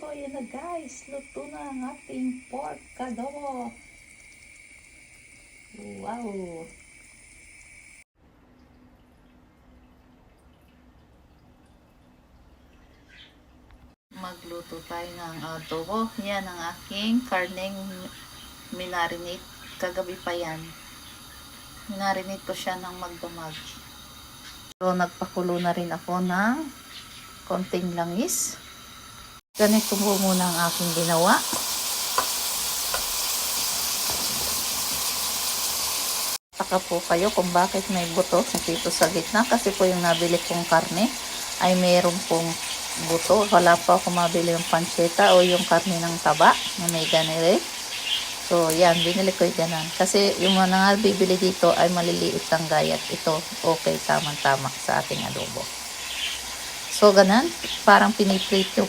Ayan na guys, luto na ang ating pork adobo. Wow! Magluto tayo ng adobo. Yan ang aking karneng minarinate. Kagabi pa yan. Minarinate ko siya ng magdamag. So, nagpakulo na rin ako ng konting langis. Ganito po muna ang aking ginawa. Taka po kayo kung bakit may buto dito sa gitna. Kasi po yung nabili kong karne ay mayroon pong buto. Wala pa ako mabili yung pancetta o yung karne ng taba na may ganire. So, yan. Binili ko yung ganan. Kasi yung mga nga bibili dito ay maliliit ang gayat. Ito, okay, tamang-tama sa ating adobo. So, ganan. Parang piniprito